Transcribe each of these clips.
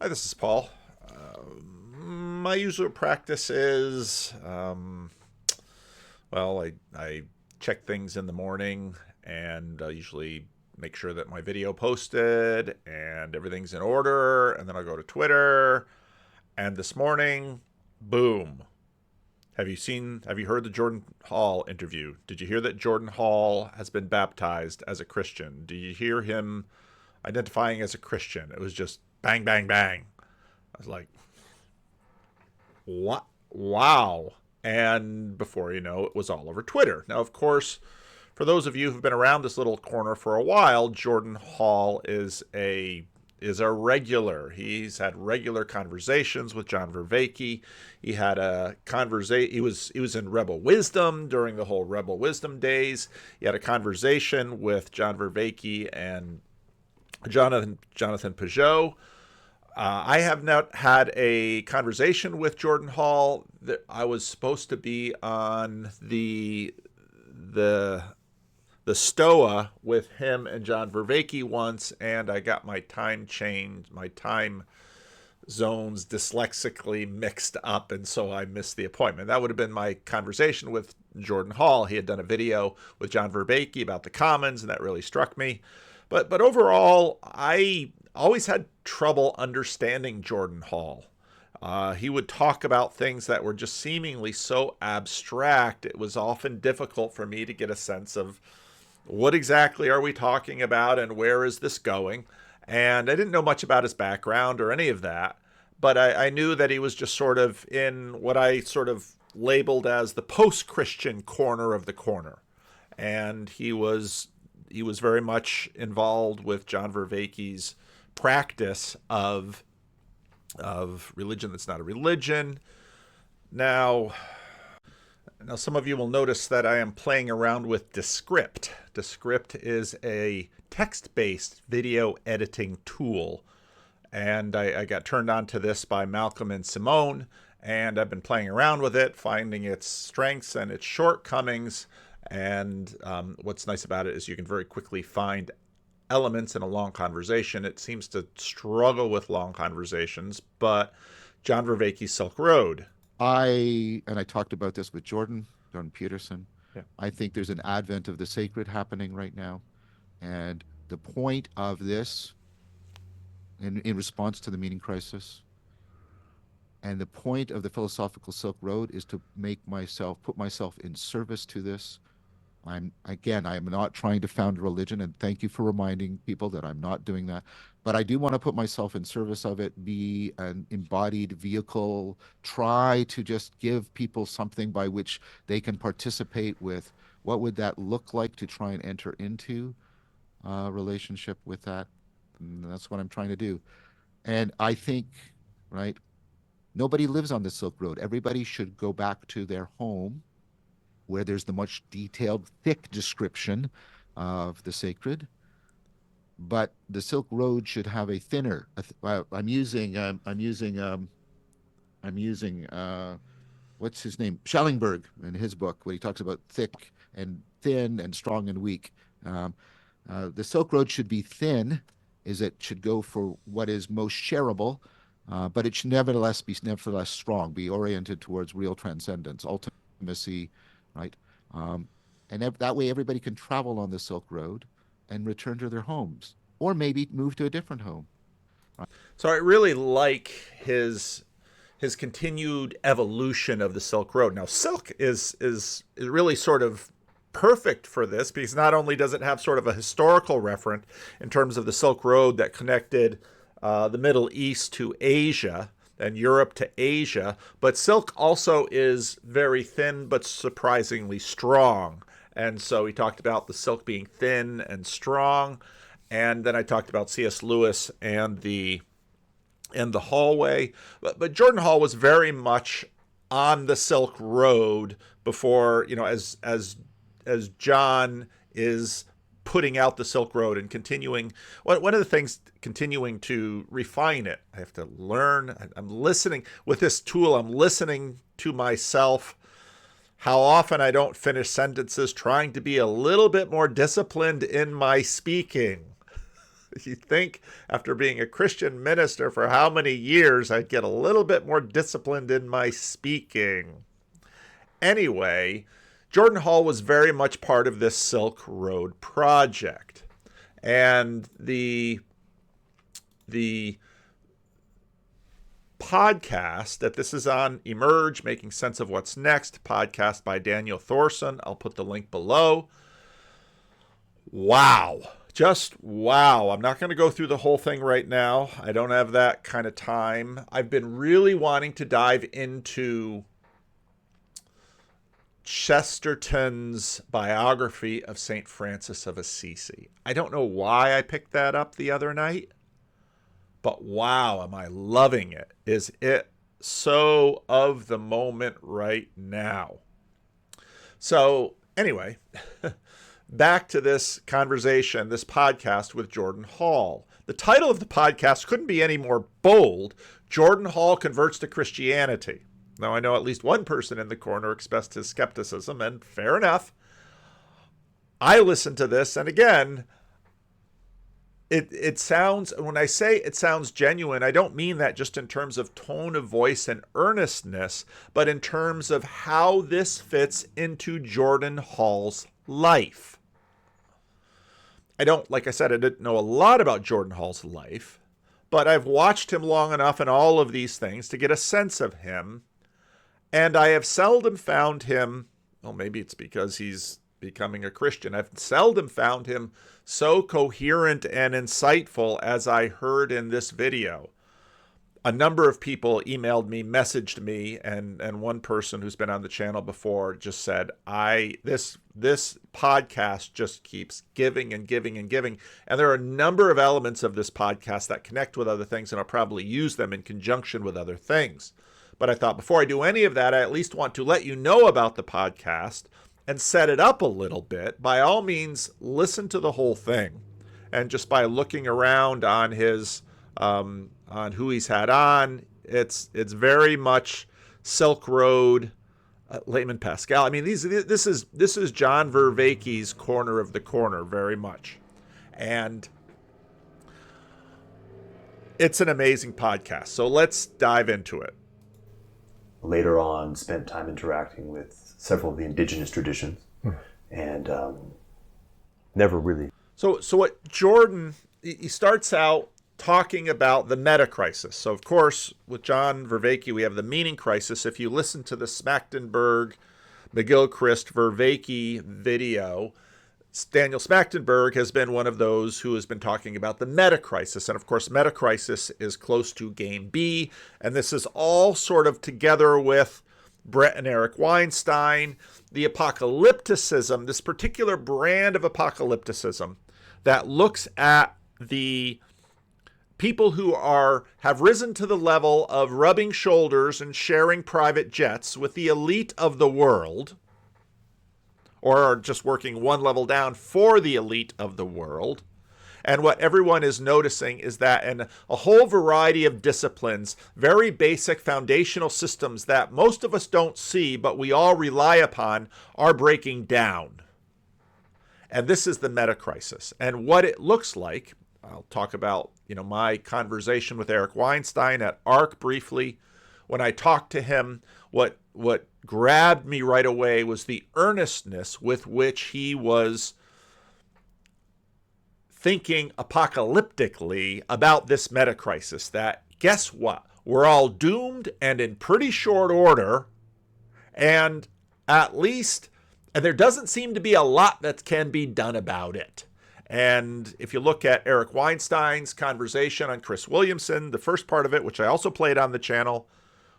Hi, this is Paul. My usual practice is, I check things in the morning and usually make sure that my video posted and everything's in order. And then I'll go to Twitter. And this morning, boom. Have you heard the Jordan Hall interview? Did you hear that Jordan Hall has been baptized as a Christian? Did you hear him identifying as a Christian? It was just bang, bang, bang. I was like, what? Wow. And before you know, it was all over Twitter. Now, of course, for those of you who've been around this little corner for a while, Jordan Hall is a regular. He's had regular conversations with John Vervaeke. He had a conversation. He was in Rebel Wisdom during the whole Rebel Wisdom days. He had a conversation with John Vervaeke and Jonathan Peugeot. I have not had a conversation with Jordan Hall. I was supposed to be on the Stoa with him and John Vervaeke once, and I got my time zones dyslexically mixed up, and so I missed the appointment. That would have been my conversation with Jordan Hall. He had done a video with John Vervaeke about the Commons, and that really struck me. But overall, I always had trouble understanding Jordan Hall. He would talk about things that were just seemingly so abstract. It was often difficult for me to get a sense of what exactly are we talking about and where is this going. And I didn't know much about his background or any of that, but I knew that he was just sort of in what I sort of labeled as the post-Christian corner of the corner. And he was very much involved with John Vervaeke's practice of religion that's not a religion. Now, some of you will notice that I am playing around with Descript. Descript is a text-based video editing tool. And I got turned on to this by Malcolm and Simone, and I've been playing around with it, finding its strengths and its shortcomings. And what's nice about it is you can very quickly find elements in a long conversation. It seems to struggle with long conversations, but John Vervaeke's Silk Road. I talked about this with Jordan Peterson. Yeah. I think there's an advent of the sacred happening right now. And the point of this, in response to the meaning crisis, and the point of the philosophical Silk Road is to put myself in service to this. I am not trying to found a religion, and thank you for reminding people that I'm not doing that. But I do want to put myself in service of it, be an embodied vehicle, try to just give people something by which they can participate with. What would that look like to try and enter into a relationship with that? And that's what I'm trying to do. And I think, right, nobody lives on the Silk Road. Everybody should go back to their home where there's the much detailed, thick description of the sacred. But the Silk Road should have a thinner. I'm using what's his name, Schellenberg, in his book, when he talks about thick and thin and strong and weak. The Silk Road should be thin, it should go for what is most shareable, but it should nevertheless be strong, be oriented towards real transcendence, ultimacy, right? And that way everybody can travel on the Silk Road and return to their homes, or maybe move to a different home. Right? So I really like his continued evolution of the Silk Road. Now, silk is really sort of perfect for this, because not only does it have sort of a historical referent in terms of the Silk Road that connected the Middle East to Asia and Europe to Asia, but silk also is very thin but surprisingly strong. And so he talked about the silk being thin and strong. And then I talked about C.S. Lewis and the hallway. But Jordan Hall was very much on the Silk Road before, as John is putting out the Silk Road and continuing. One of the things, continuing to refine it. I have to learn. I'm listening with this tool. I'm listening to myself. How often I don't finish sentences, trying to be a little bit more disciplined in my speaking. You think after being a Christian minister for how many years, I'd get a little bit more disciplined in my speaking. Anyway, Jordan Hall was very much part of this Silk Road project. And the podcast that this is on, Emerge, Making Sense of What's Next, podcast by Daniel Thorson. I'll put the link below. Wow. Just wow. I'm not going to go through the whole thing right now. I don't have that kind of time. I've been really wanting to dive into Chesterton's biography of St. Francis of Assisi. I don't know why I picked that up the other night, but wow, am I loving it. Is it so of the moment right now? So anyway, back to this conversation, this podcast with Jordan Hall. The title of the podcast couldn't be any more bold. Jordan Hall converts to Christianity. Now, I know at least one person in the corner expressed his skepticism, and fair enough. I listened to this, and again, it sounds, when I say it sounds genuine, I don't mean that just in terms of tone of voice and earnestness, but in terms of how this fits into Jordan Hall's life. Like I said, I didn't know a lot about Jordan Hall's life, but I've watched him long enough in all of these things to get a sense of him. And I have seldom found him, well, maybe it's because he's becoming a Christian. I've seldom found him so coherent and insightful as I heard in this video. A number of people emailed me, messaged me, and one person who's been on the channel before just said, this podcast just keeps giving and giving and giving. And there are a number of elements of this podcast that connect with other things, and I'll probably use them in conjunction with other things. But I thought before I do any of that, I at least want to let you know about the podcast and set it up a little bit. By all means, listen to the whole thing. And just by looking around on his, on who he's had on, it's very much Silk Road, Layman Pascal. I mean, this is John Vervaeke's corner of the corner very much. And it's an amazing podcast. So let's dive into it. Later on, spent time interacting with several of the indigenous traditions, and never really. So what Jordan, he starts out talking about the metacrisis. So of course, with John Vervaeke, we have the meaning crisis. If you listen to the Smachtenberg, McGilchrist, Vervaeke video, Daniel Smachtenberg has been one of those who has been talking about the metacrisis. And of course, metacrisis is close to game B. And this is all sort of together with Brett and Eric Weinstein, the apocalypticism, this particular brand of apocalypticism that looks at the people who have risen to the level of rubbing shoulders and sharing private jets with the elite of the world, or are just working one level down for the elite of the world. And what everyone is noticing is that in a whole variety of disciplines, very basic foundational systems that most of us don't see, but we all rely upon, are breaking down. And this is the metacrisis. And what it looks like, I'll talk about, my conversation with Eric Weinstein at ARC briefly. When I talked to him, what grabbed me right away was the earnestness with which he was thinking apocalyptically about this metacrisis, that guess what? We're all doomed and in pretty short order, and there doesn't seem to be a lot that can be done about it. And if you look at Eric Weinstein's conversation on Chris Williamson, the first part of it, which I also played on the channel,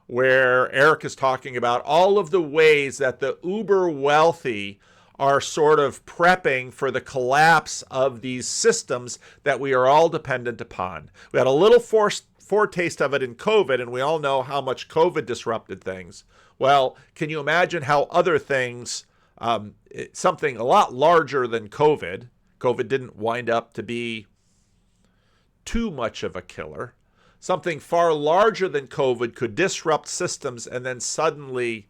where Eric is talking about all of the ways that the uber wealthy are sort of prepping for the collapse of these systems that we are all dependent upon. We had a little foretaste of it in COVID, and we all know how much COVID disrupted things. Well, can you imagine how other things, something a lot larger than COVID didn't wind up to be too much of a killer. Something far larger than COVID could disrupt systems, and then suddenly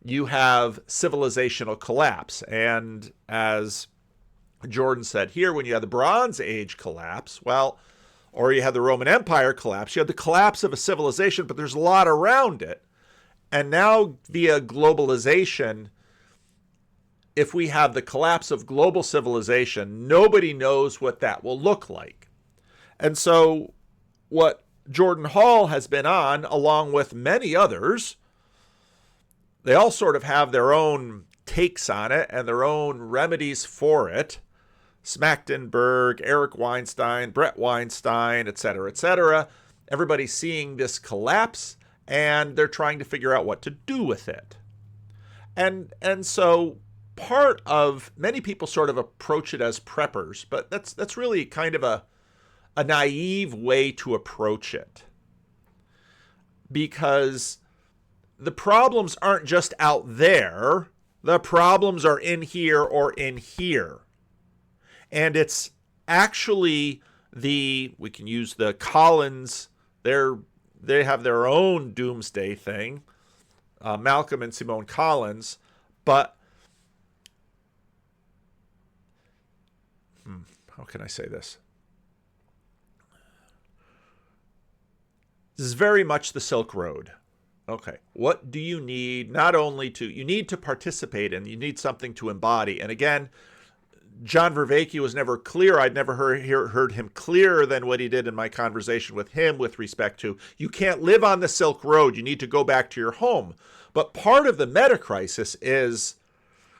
you have civilizational collapse. And as Jordan said here, when you had the Bronze Age collapse, well, or you had the Roman Empire collapse, you had the collapse of a civilization, but there's a lot around it. And now via globalization, if we have the collapse of global civilization, nobody knows what that will look like. And so what Jordan Hall has been on, along with many others, they all sort of have their own takes on it and their own remedies for it. Smachtenberg, Eric Weinstein, Brett Weinstein, et cetera, everybody's seeing this collapse and they're trying to figure out what to do with it. And so part of, many people sort of approach it as preppers, but that's really kind of a naive way to approach it. Because the problems aren't just out there, the problems are in here or in here. And it's actually we can use the Collins, they have their own doomsday thing, Malcolm and Simone Collins, but how can I say this? This is very much the Silk Road. Okay, what do you need? Not only you need to participate in, you need something to embody. And again, John Vervaeke was never clear. I'd never heard him clearer than what he did in my conversation with him with respect to, you can't live on the Silk Road. You need to go back to your home. But part of the metacrisis is,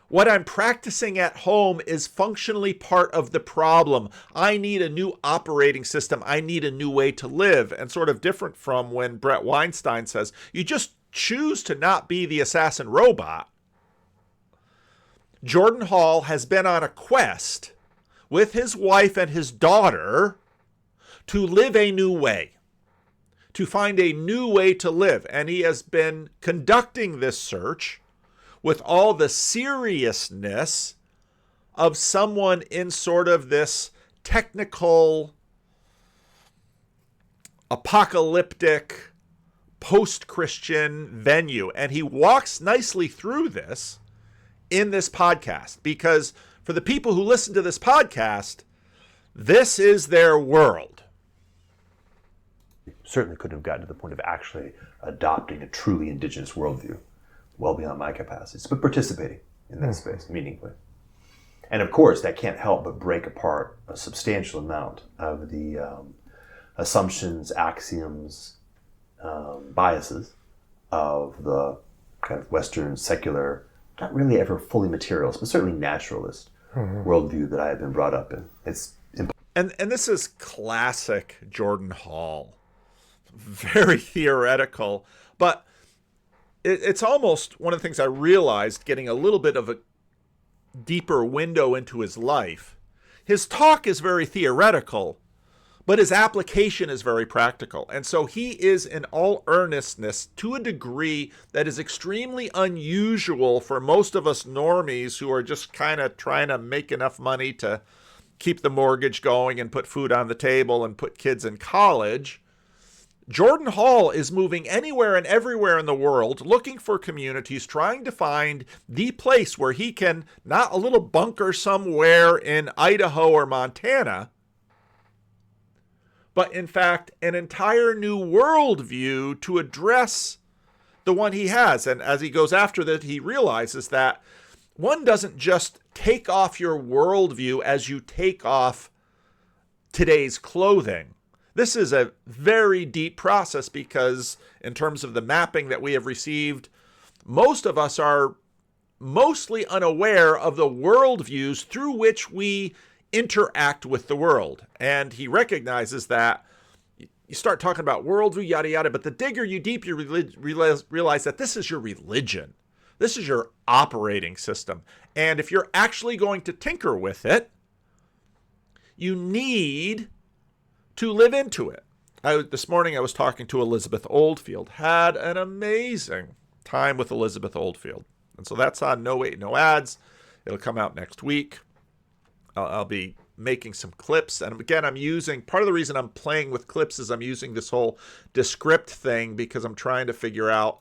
what I'm practicing at home is functionally part of the problem. I need a new operating system. I need a new way to live. And sort of different from when Brett Weinstein says, you just choose to not be the assassin robot. Jordan Hall has been on a quest with his wife and his daughter to live a new way, to find a new way to live. And he has been conducting this search with all the seriousness of someone in sort of this technical, apocalyptic, post-Christian venue. And he walks nicely through this in this podcast, because for the people who listen to this podcast, this is their world. Certainly couldn't have gotten to the point of actually adopting a truly indigenous worldview, well beyond my capacities, but participating in that space meaningfully. And of course, that can't help but break apart a substantial amount of the assumptions, axioms, biases of the kind of Western secular, not really ever fully materialist, but certainly naturalist worldview that I have been brought up in. And this is classic Jordan Hall. Very theoretical, but it's almost one of the things I realized getting a little bit of a deeper window into his life. His talk is very theoretical, but his application is very practical. And so he is in all earnestness to a degree that is extremely unusual for most of us normies who are just kind of trying to make enough money to keep the mortgage going and put food on the table and put kids in college. Jordan Hall is moving anywhere and everywhere in the world, looking for communities, trying to find the place where he can, not a little bunker somewhere in Idaho or Montana, but in fact, an entire new worldview to address the one he has. And as he goes after that, he realizes that one doesn't just take off your worldview as you take off today's clothing. This is a very deep process because in terms of the mapping that we have received, most of us are mostly unaware of the worldviews through which we interact with the world. And he recognizes that you start talking about worldview, yada, yada, but the digger you deep, you realize that this is your religion. This is your operating system. And if you're actually going to tinker with it, you need to live into it. This morning I was talking to Elizabeth Oldfield, had an amazing time with Elizabeth Oldfield. And so that's on No Wait, No Ads. It'll come out next week. I'll be making some clips. And again, part of the reason I'm playing with clips is I'm using this whole Descript thing because I'm trying to figure out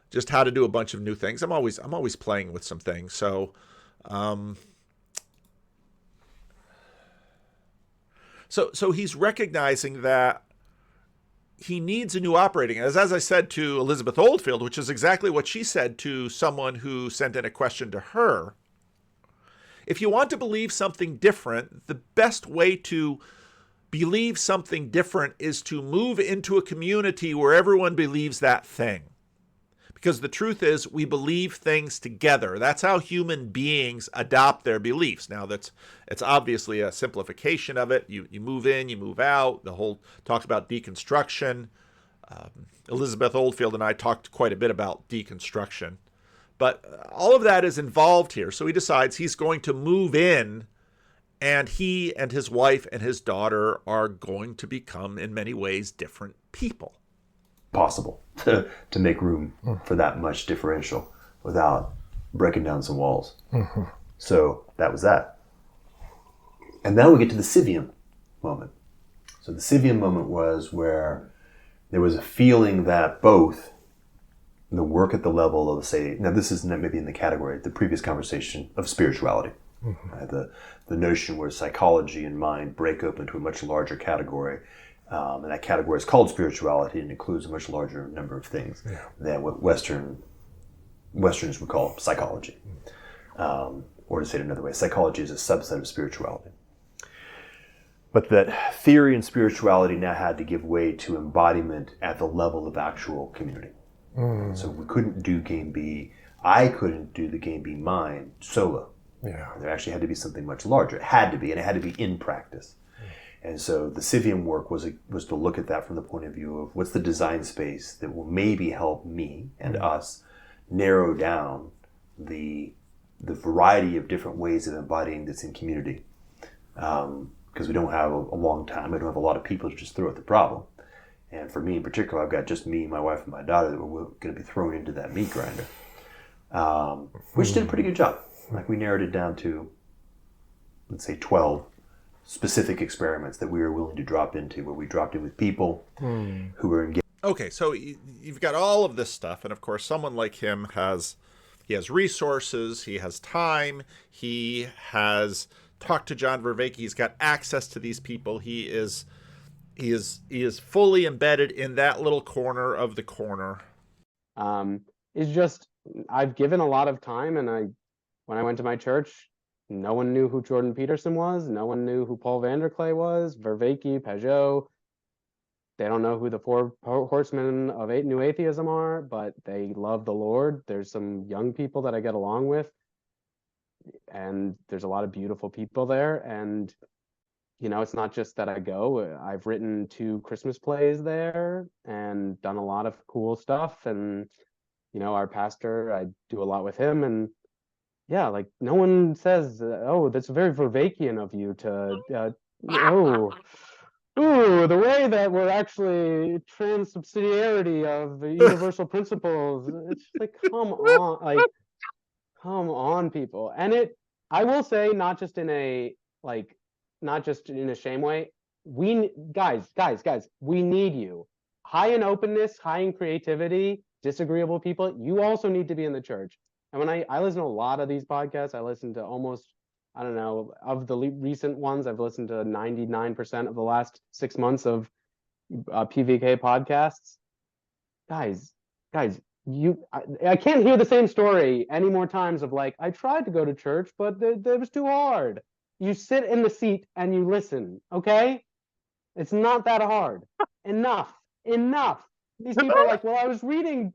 just how to do a bunch of new things. I'm always playing with some things. So So he's recognizing that he needs a new operating. As I said to Elizabeth Oldfield, which is exactly what she said to someone who sent in a question to her. If you want to believe something different, the best way to believe something different is to move into a community where everyone believes that thing. Because the truth is, we believe things together. That's how human beings adopt their beliefs. Now, it's obviously a simplification of it. You move in, you move out. The whole talks about deconstruction. Elizabeth Oldfield and I talked quite a bit about deconstruction. But all of that is involved here. So he decides he's going to move in, and he and his wife and his daughter are going to become, in many ways, different people. Possible to make room for that much differential without breaking down some walls. Mm-hmm. So that was that. And then we get to the Sivium moment. So the Sivium moment was where there was a feeling that both the work at the level of, say, now this is maybe in the category, the previous conversation of spirituality. Mm-hmm. The notion where psychology and mind break open to a much larger category. And that category is called spirituality and includes a much larger number of things than what Westerners would call psychology. Or to say it another way, psychology is a subset of spirituality. But that theory and spirituality now had to give way to embodiment at the level of actual community. Mm. So we couldn't do game B. I couldn't do the game B mind solo. Yeah. There actually had to be something much larger. It had to be, and it had to be in practice. And so the Sivium work was to look at that from the point of view of what's the design space that will maybe help me and us narrow down the variety of different ways of embodying this in community. Because we don't have a long time. We don't have a lot of people to just throw at the problem. And for me in particular, I've got just me, my wife, and my daughter that we're going to be thrown into that meat grinder. Which did a pretty good job. Like we narrowed it down to, let's say, 12 specific experiments that we were willing to drop into, where we dropped in with people who were engaged. Okay, so you've got all of this stuff, and of course, someone like him has resources, he has time, he has talked to John Vervaeke, he's got access to these people, he is fully embedded in that little corner of the corner. It's just I've given a lot of time, and when I went to my church, no one knew who Jordan Peterson was. No one knew who Paul Vanderklay was, Vervaeke, Peugeot. They don't know who the four horsemen of new atheism are, but they love the Lord. There's some young people that I get along with, and there's a lot of beautiful people there. And, it's not just that I go. I've written 2 Christmas plays there and done a lot of cool stuff. And, our pastor, I do a lot with him. And yeah, like no one says, oh, that's very Vervaekian of you to, the way that we're actually transubsidiarity of the universal principles. It's like, come on, people. And I will say, not just in a shame way. Guys, we need you. High in openness, high in creativity, disagreeable people. You also need to be in the church. And when I listen to a lot of these podcasts, I listen to almost, I don't know, of the recent ones, I've listened to 99% of the last 6 months of PVK podcasts. Guys, I can't hear the same story any more times of like, I tried to go to church, but it was too hard. You sit in the seat and you listen, okay? It's not that hard. Enough. These people are like, well, I was reading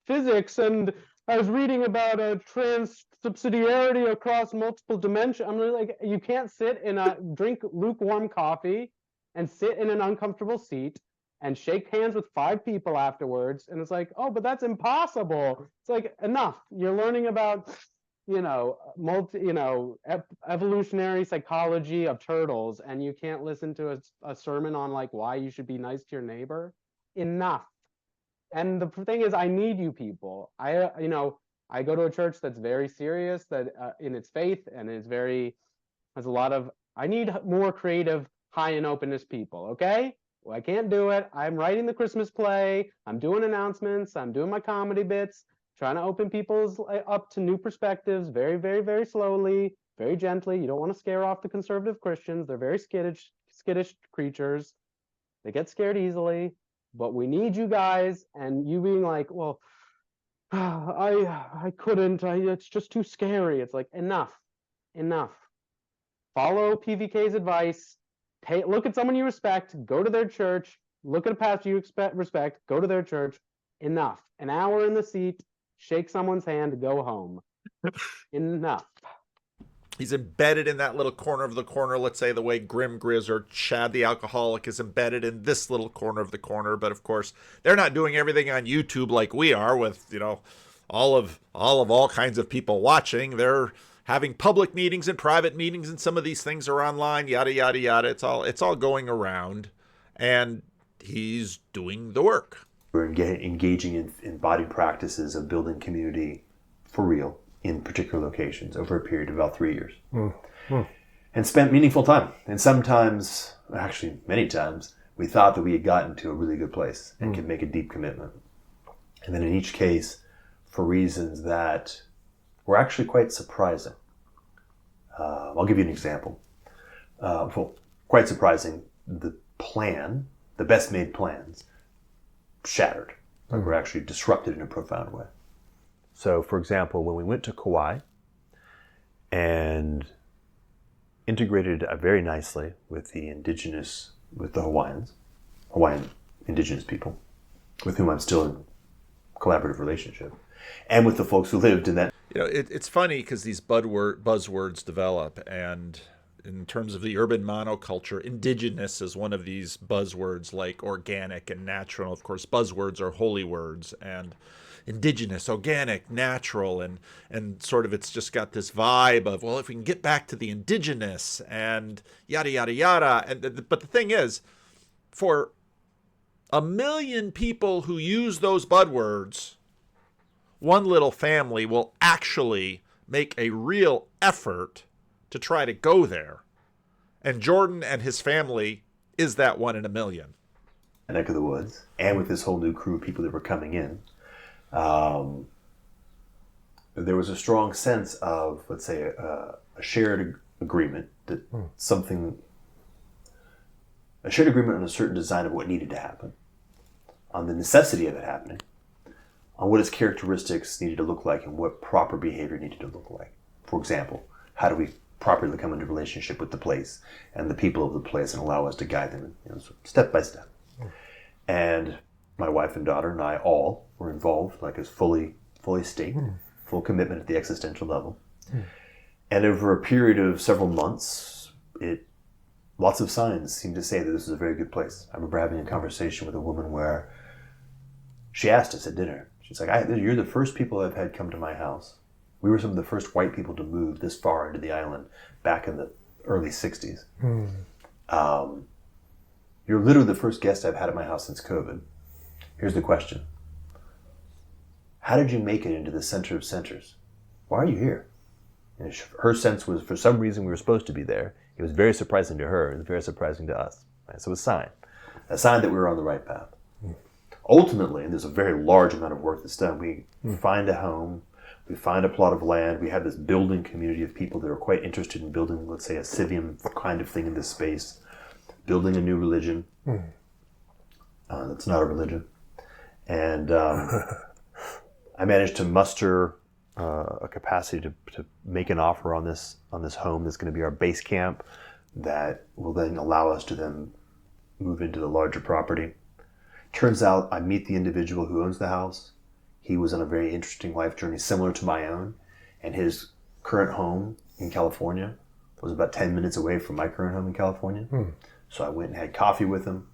physics and I was reading about transubsidiarity across multiple dimensions. I'm like, you can't drink lukewarm coffee and sit in an uncomfortable seat and shake hands with 5 people afterwards. And it's like, oh, but that's impossible. It's like, enough. You're learning about, evolutionary psychology of turtles, and you can't listen to a sermon on like why you should be nice to your neighbor. Enough. And the thing is, I need you people. I go to a church that's very serious, that in its faith, and has a lot of. I need more creative, high in openness people. Okay, well, I can't do it. I'm writing the Christmas play. I'm doing announcements. I'm doing my comedy bits, trying to open people's up to new perspectives, very, very, very slowly, very gently. You don't want to scare off the conservative Christians. They're very skittish skittish creatures. They get scared easily, but we need you guys. And you being like, well, I couldn't. It's just too scary. It's like, enough. Follow PVK's advice. Look at someone you respect. Go to their church. Look at a pastor you respect. Go to their church. Enough. An hour in the seat. Shake someone's hand. Go home. Enough. He's embedded in that little corner of the corner, let's say the way Grim Grizz or Chad the Alcoholic is embedded in this little corner of the corner. But of course, they're not doing everything on YouTube like we are with, all kinds of people watching. They're having public meetings and private meetings, and some of these things are online, yada, yada, yada. It's all going around, and he's doing the work. We're engaging in body practices of building community for real in particular locations over a period of about 3 years. And spent meaningful time. And sometimes, actually many times, we thought that we had gotten to a really good place and could make a deep commitment. And then in each case, for reasons that were actually quite surprising. I'll give you an example. Quite surprising, the best made plans, shattered. Like were actually disrupted in a profound way. So, for example, when we went to Kauai and integrated very nicely with the Hawaiian indigenous people, with whom I'm still in collaborative relationship, and with the folks who lived in that. It's funny because these buzzwords develop, and in terms of the urban monoculture, indigenous is one of these buzzwords, like organic and natural. Of course, buzzwords are holy words, and indigenous, organic, natural, and sort of it's just got this vibe of, well, if we can get back to the indigenous and yada, yada, yada. But the thing is, for 1 million people who use those buzzwords, one little family will actually make a real effort to try to go there. And Jordan and his family is that 1 in 1 million. Neck of the woods, and with this whole new crew of people that were coming in, there was a strong sense of, let's say, a shared agreement that a shared agreement on a certain design of what needed to happen, on the necessity of it happening, on what its characteristics needed to look like and what proper behavior needed to look like. For example, how do we properly come into relationship with the place and the people of the place and allow us to guide them, step by step. And my wife and daughter and I all were involved, like as fully staked, full commitment at the existential level. And over a period of several months, lots of signs seemed to say that this is a very good place. I remember having a conversation with a woman where she asked us at dinner, she's like, you're the first people I've had come to my house. We were some of the first white people to move this far into the island back in the early 60s. You're literally the first guest I've had at my house since COVID. Here's the question. How did you make it into the center of centers? Why are you here? And her sense was, for some reason, we were supposed to be there. It was very surprising to her and very surprising to us. Right? So a sign that we were on the right path. Ultimately, and there's a very large amount of work that's done, we find a home, we find a plot of land, we have this building community of people that are quite interested in building, let's say, a civium kind of thing in this space, building a new religion. That's not a religion. And I managed to muster a capacity to make an offer on this home that's going to be our base camp that will then allow us to then move into the larger property. Turns out I meet the individual who owns the house. He was on a very interesting life journey similar to my own, and his current home in California was about 10 minutes away from my current home in California. So I went and had coffee with him.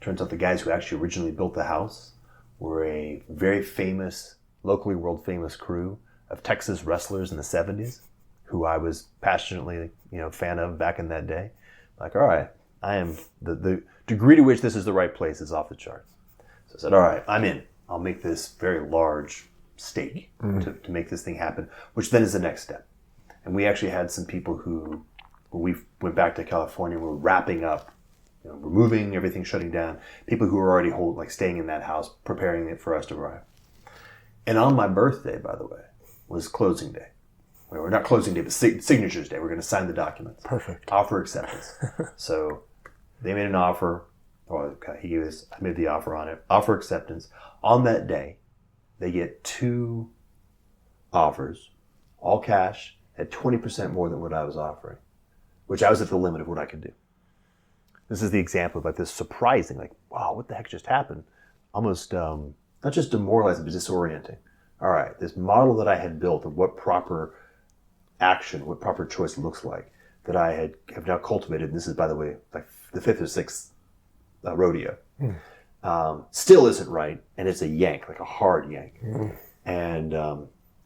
Turns out the guys who actually originally built the house were a very famous, locally world famous crew of Texas wrestlers in the 70s, who I was passionately, fan of back in that day. Like, all right, I am the degree to which this is the right place is off the charts. So I said, all right, I'm in. I'll make this very large stake to make this thing happen, which then is the next step. And we actually had some people who, when we went back to California, were wrapping up, we're moving, everything shutting down. People who were already staying in that house, preparing it for us to arrive. And on my birthday, by the way, was closing day. Well, we're not closing day, but signatures day. We're going to sign the documents. Perfect. Offer acceptance. So They made an offer. I made the offer on it. Offer acceptance. On that day, they get 2 offers, all cash, at 20% more than what I was offering, which I was at the limit of what I could do. This is the example of like this surprising, like, wow, what the heck just happened? Almost not just demoralizing, but disorienting. All right, this model that I had built of what proper action, what proper choice looks like, that I have now cultivated. And this is, by the way, like the 5th or 6th rodeo. Still isn't right, and it's a yank, like a hard yank. And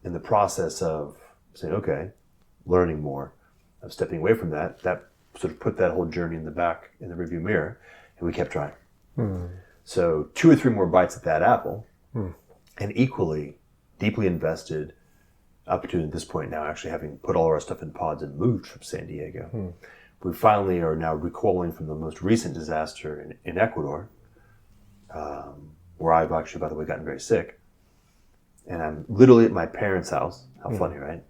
in the process of saying, okay, learning more, of stepping away from that sort of put that whole journey in the rearview mirror, and we kept trying. So 2 or 3 more bites at that apple, and equally deeply invested up to this point now, actually having put all our stuff in pods and moved from San Diego. We finally are now recoiling from the most recent disaster in Ecuador, where I've actually, by the way, gotten very sick. And I'm literally at my parents' house. How funny, right?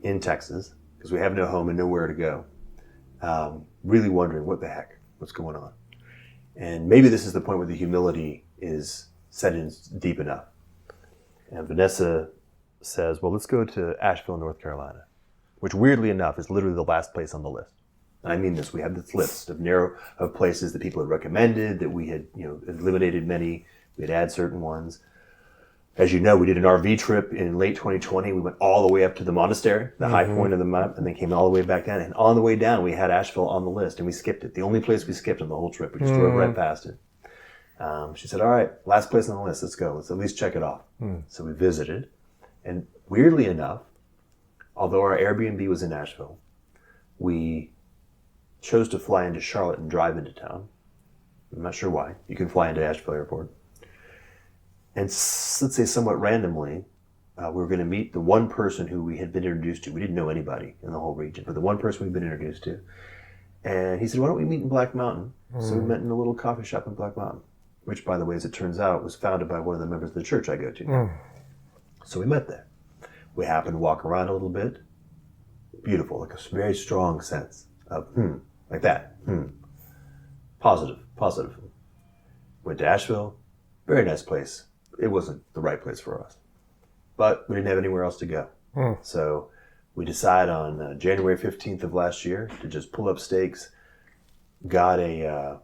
In Texas, because we have no home and nowhere to go. Really wondering what's going on. And maybe this is the point where the humility is set in deep enough. And Vanessa says, well, let's go to Asheville, North Carolina, which weirdly enough is literally the last place on the list. And I mean this, we had this list of places that people had recommended, that we had eliminated many, we had added certain ones. As you know, we did an RV trip in late 2020. We went all the way up to the monastery, the high point of the map, and then came all the way back down. And on the way down, we had Asheville on the list, and we skipped it. The only place we skipped on the whole trip. We just drove right past it. She said, all right, last place on the list. Let's go. Let's at least check it off. So we visited. And weirdly enough, although our Airbnb was in Asheville, we chose to fly into Charlotte and drive into town. I'm not sure why. You can fly into Asheville Airport. And let's say somewhat randomly, we were going to meet the one person who we had been introduced to. We didn't know anybody in the whole region, but the one person we'd been introduced to. And he said, why don't we meet in Black Mountain? So we met in a little coffee shop in Black Mountain, which, by the way, as it turns out, was founded by one of the members of the church I go to. So we met there. We happened to walk around a little bit. Beautiful, like a very strong sense of, like that. Positive. Went to Asheville. Very nice place. It wasn't the right place for us, but we didn't have anywhere else to go. So we decided on January 15th of last year to just pull up stakes, got a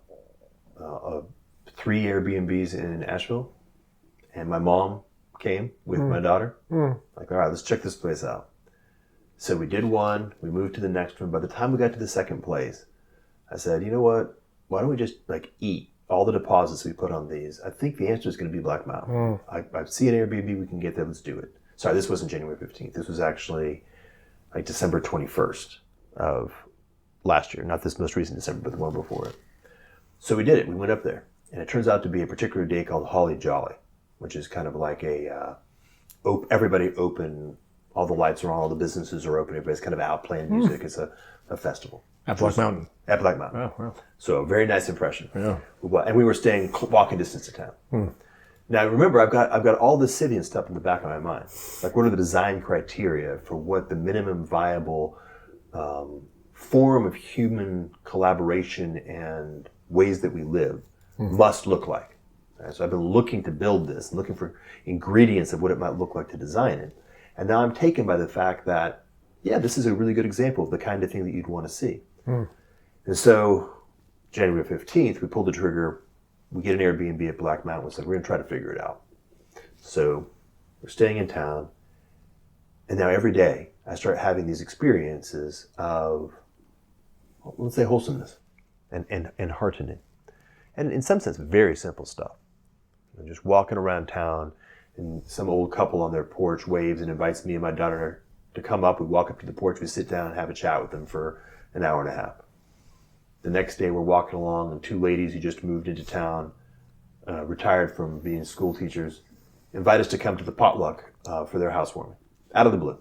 3 Airbnbs in Asheville, and my mom came with my daughter. Like, all right, let's check this place out. So we did one, we moved to the next one. By the time we got to the second place, I said, you know what, why don't we just eat all the deposits we put on these? I think the answer is going to be Black Mountain. I see an Airbnb, we can get there, let's do it. Sorry, this wasn't January 15th. This was actually like December 21st of last year. Not this most recent December, but the one before it. So we did it. We went up there. And it turns out to be a particular day called Holly Jolly, which is kind of like everybody open, all the lights are on, all the businesses are open, everybody's kind of out playing music. It's a festival. At Black Mountain. At Black Mountain. Oh, wow. So a very nice impression. Yeah. And we were staying walking distance to town. Now remember, I've got all this city and stuff in the back of my mind. Like, what are the design criteria for what the minimum viable form of human collaboration and ways that we live must look like? Right? So I've been looking to build this, and looking for ingredients of what it might look like to design it. And now I'm taken by the fact that, yeah, this is a really good example of the kind of thing that you'd want to see. And so January 15th, we pulled the trigger. We get an Airbnb at Black Mountain. We said, we're going to try to figure it out. So we're staying in town. And now every day I start having these experiences of, let's say, wholesomeness and heartening. And in some sense, very simple stuff. Just walking around town, and some old couple on their porch waves and invites me and my daughter to come up. We walk up to the porch, we sit down and have a chat with them for an hour and a half. The next day we're walking along, and 2 ladies who just moved into town, retired from being school teachers, invite us to come to the potluck for their housewarming, out of the blue,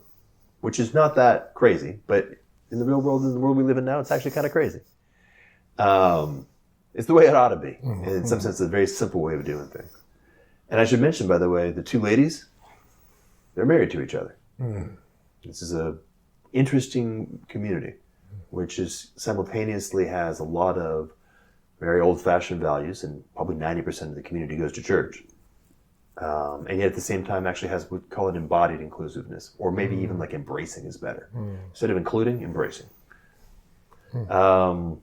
which is not that crazy, but in the real world, in the world we live in now, it's actually kind of crazy. It's the way it ought to be. In some sense, it's a very simple way of doing things. And I should mention, by the way, the 2 ladies, they're married to each other. This is a interesting community, which is simultaneously has a lot of very old-fashioned values, and probably 90% of the community goes to church. And yet at the same time actually has, we call it embodied inclusiveness, or maybe even like embracing is better. Instead of including, embracing. And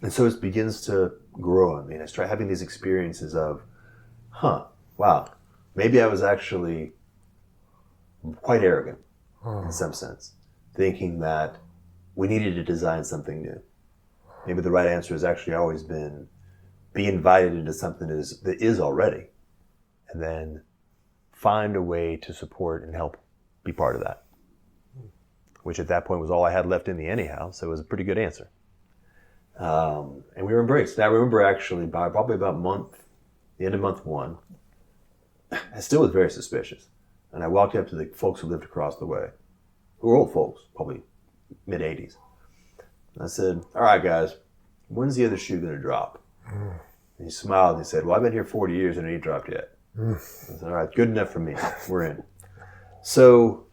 so it begins to grow on me. And I start having these experiences of, wow, maybe I was actually quite arrogant in some sense, thinking that we needed to design something new. Maybe the right answer has actually always been be invited into something that is already, and then find a way to support and help be part of that. Which at that point was all I had left in me anyhow, so it was a pretty good answer. And we were embraced. Now I remember actually by probably about the end of month 1, I still was very suspicious. And I walked up to the folks who lived across the way, who were old folks, probably mid-80s. I said, all right, guys, when's the other shoe going to drop? And he smiled and he said, well, I've been here 40 years and it ain't dropped yet. I said, all right, good enough for me. We're in. So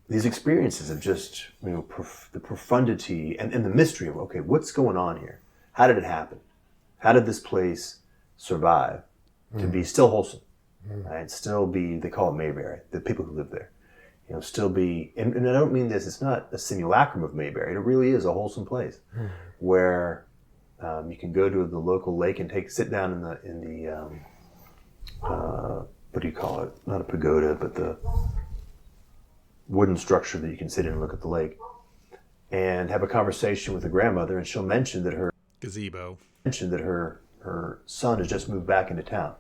these experiences of just, the profundity and the mystery of, okay, what's going on here? How did it happen? How did this place survive to be still wholesome? Right? Still be, they call it Mayberry, the people who live there. Still be, and I don't mean this, it's not a simulacrum of Mayberry. It really is a wholesome place where you can go to the local lake and sit down in the what do you call it? Not a pagoda, but the wooden structure that you can sit in and look at the lake, and have a conversation with a grandmother, and she'll mention that her son has just moved back into town.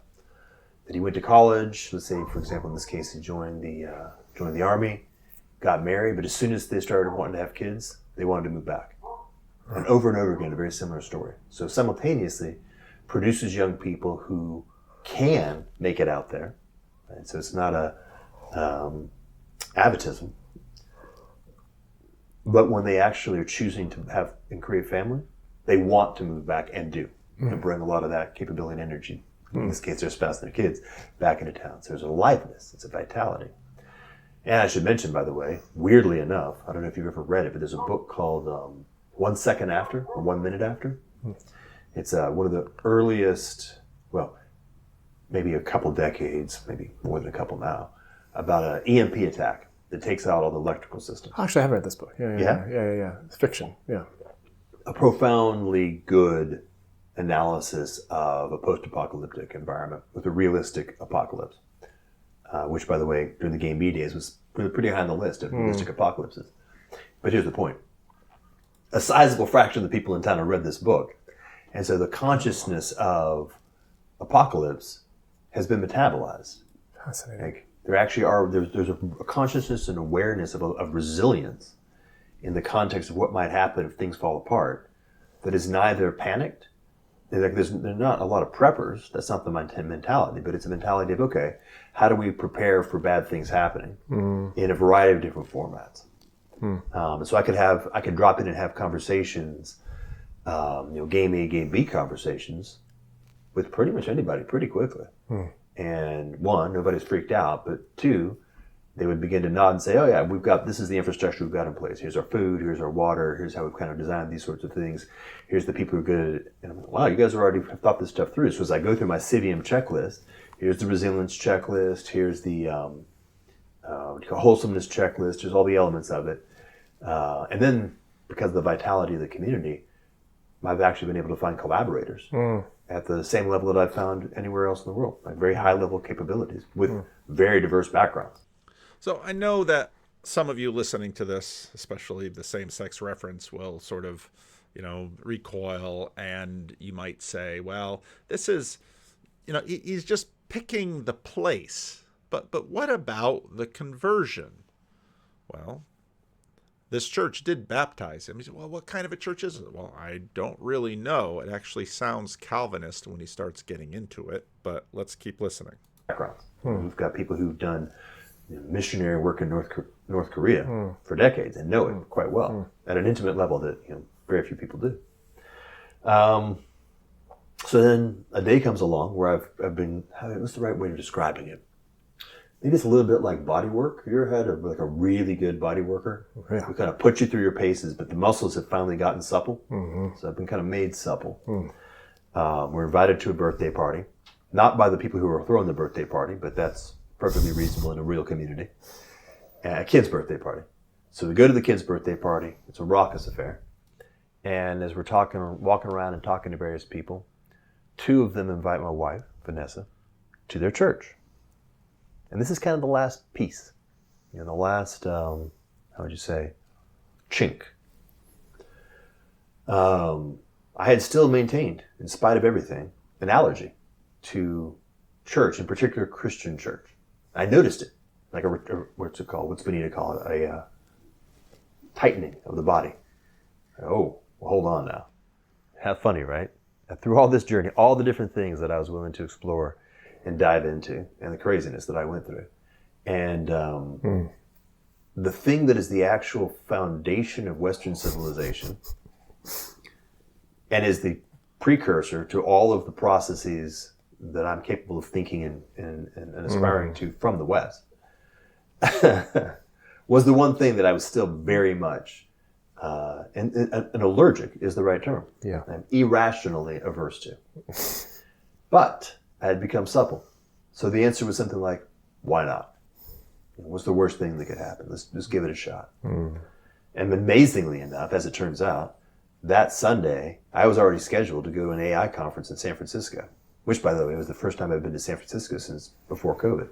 That he went to college. Let's say, for example, in this case, he joined the army, got married, but as soon as they started wanting to have kids, they wanted to move back. And over again, a very similar story. So simultaneously produces young people who can make it out there. Right? So it's not a atavism. But when they actually are choosing to have and create family, they want to move back and do, and bring a lot of that capability and energy, in this case their spouse and their kids, back into town. So there's a aliveness, it's a vitality. And I should mention, by the way, weirdly enough, I don't know if you've ever read it, but there's a book called 1 Second After, or 1 Minute After. It's one of the earliest, well, maybe a couple decades, maybe more than a couple now, about an EMP attack that takes out all the electrical systems. Actually, I have read this book. Yeah. It's fiction. Yeah. A profoundly good analysis of a post-apocalyptic environment with a realistic apocalypse. Which, by the way, during the Game B days was pretty high on the list of realistic apocalypses. But here's the point. A sizable fraction of the people in town have read this book. And so the consciousness of apocalypse has been metabolized. Fascinating. Like, there actually are, there's a consciousness and awareness of resilience in the context of what might happen if things fall apart that is neither panicked. There's not a lot of preppers. That's not the mentality, but it's a mentality of, okay, how do we prepare for bad things happening in a variety of different formats? So I could drop in and have conversations, game A, game B conversations with pretty much anybody pretty quickly. And one, nobody's freaked out, but two, they would begin to nod and say, oh yeah, this is the infrastructure we've got in place. Here's our food, here's our water, here's how we've kind of designed these sorts of things. Here's the people who are good at it. And I'm like, wow, you guys already have thought this stuff through. So as I go through my Civium checklist, here's the resilience checklist, here's the wholesomeness checklist, here's all the elements of it. And then because of the vitality of the community, I've actually been able to find collaborators at the same level that I've found anywhere else in the world, like very high level capabilities with very diverse backgrounds. So I know that some of you listening to this, especially the same-sex reference, will sort of, recoil, and you might say, well, this is, he's just picking the place. But what about the conversion? Well, this church did baptize him. He said, well, what kind of a church is it? Well, I don't really know. It actually sounds Calvinist when he starts getting into it, but let's keep listening. Backgrounds. We've got people who've done missionary work in North Korea for decades and know it quite well at an intimate level that very few people do. So then a day comes along where I've been, what's the right way of describing it? maybe it's a little bit like body work. You ever had a really good body worker? Yeah. Who kind of put you through your paces, but the muscles have finally gotten supple. Mm-hmm. So I've been kind of made supple. Mm. We're invited to a birthday party, not by the people who are throwing the birthday party, but that's perfectly reasonable in a real community. A kid's birthday party. So we go to the kid's birthday party. It's a raucous affair. And as we're walking around and talking to various people, two of them invite my wife, Vanessa, to their church. And this is kind of the last piece, the last, how would you say, chink. I had still maintained, in spite of everything, an allergy to church, in particular Christian church. I noticed it, like what's it called? What's Benita call it? A tightening of the body. Oh, well, hold on now. How funny, right? Through all this journey, all the different things that I was willing to explore and dive into, and the craziness that I went through. And the thing that is the actual foundation of Western civilization and is the precursor to all of the processes that I'm capable of thinking and aspiring to from the West was the one thing that I was still very much, and allergic is the right term. Yeah. I'm irrationally averse to. But I had become supple. So the answer was something like, why not? What's the worst thing that could happen? Let's just give it a shot. And amazingly enough, as it turns out, that Sunday, I was already scheduled to go to an AI conference in San Francisco, which, by the way, was the first time I've been to San Francisco since before COVID.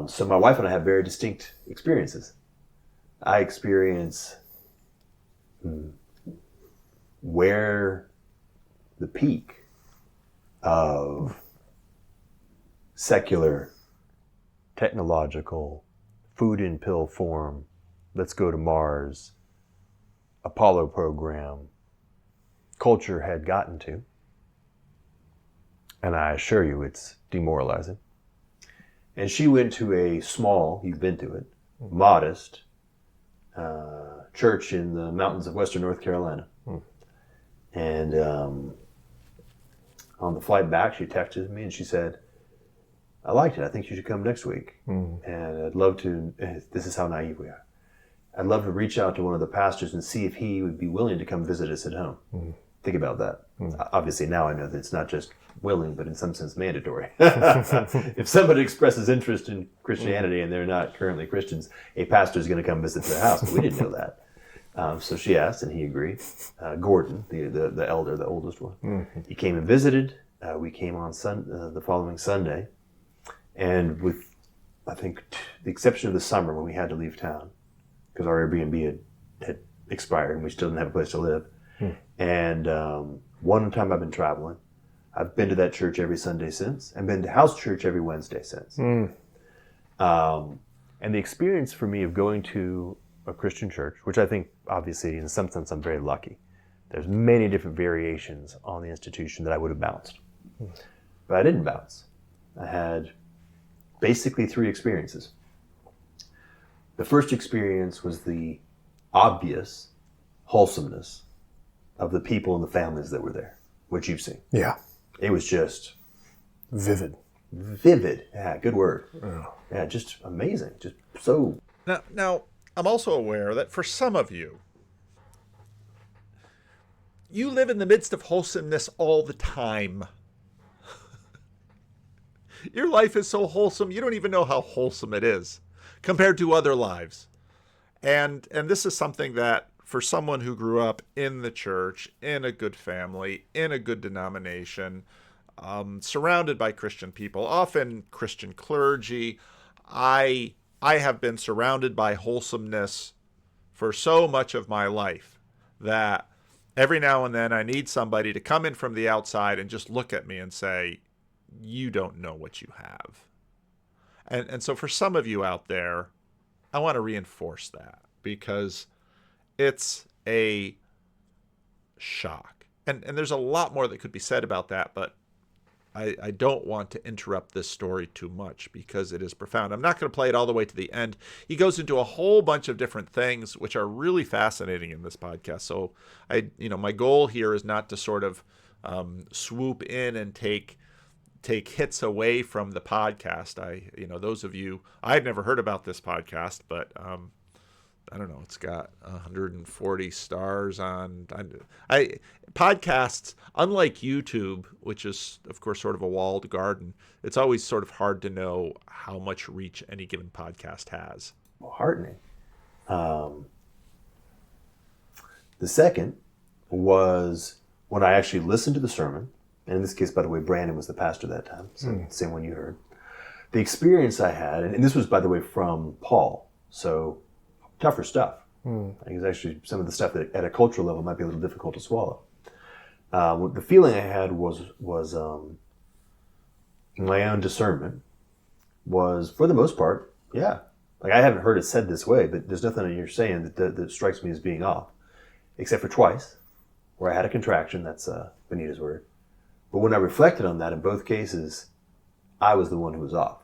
So my wife and I have very distinct experiences. I experience where the peak of secular, technological, food in pill form, let's go to Mars, Apollo program, culture had gotten to. And I assure you it's demoralizing. And she went to a small, you've been to it, modest church in the mountains of western North Carolina. And on the flight back, she texted me and she said, I liked it. I think you should come next week. And I'd love to, this is how naive we are. I'd love to reach out to one of the pastors and see if he would be willing to come visit us at home. Think about that. Obviously now I know that it's not just willing, but in some sense mandatory. If somebody expresses interest in Christianity and they're not currently Christians, a pastor is going to come visit their house. But we didn't know that. So she asked and he agreed. Gordon, the elder, the oldest one, he came and visited. We came on the following Sunday. And with, I think, the exception of the summer when we had to leave town, because our Airbnb had expired and we still didn't have a place to live. And one time I've been traveling. I've been to that church every Sunday since, and been to house church every Wednesday since. And the experience for me of going to a Christian church, which I think, obviously, in some sense, I'm very lucky. There's many different variations on the institution that I would have bounced. But I didn't bounce. I had basically 3 experiences. The first experience was the obvious wholesomeness of the people and the families that were there, which you've seen. Yeah. It was just Vivid. Yeah, good word. Oh. Yeah, just amazing. Just so. Now, I'm also aware that for some of you, you live in the midst of wholesomeness all the time. Your life is so wholesome, you don't even know how wholesome it is compared to other lives. And this is something that for someone who grew up in the church, in a good family, in a good denomination, surrounded by Christian people, often Christian clergy, I have been surrounded by wholesomeness for so much of my life that every now and then I need somebody to come in from the outside and just look at me and say, you don't know what you have. And so for some of you out there, I want to reinforce that because it's a shock. And there's a lot more that could be said about that, but I don't want to interrupt this story too much because it is profound. I'm not going to play it all the way to the end. He goes into a whole bunch of different things, which are really fascinating in this podcast. So my goal here is not to sort of swoop in and take take hits away from the podcast. Those of you, I had never heard about this podcast, but I don't know, it's got 140 stars on podcasts. Unlike YouTube, which is of course sort of a walled garden, it's always sort of hard to know how much reach any given podcast has. Heartening. The second was when I actually listened to the sermon, and in this case, by the way, Brandon was the pastor that time, so same one you heard. The experience I had, and this was, by the way, from Paul, so tougher stuff. I think it's actually some of the stuff that at a cultural level might be a little difficult to swallow. The feeling I had was my own discernment was, for the most part, yeah. Like, I haven't heard it said this way, but there's nothing that you're saying that strikes me as being off, except for twice, where I had a contraction. That's Benita's word. But when I reflected on that, in both cases, I was the one who was off.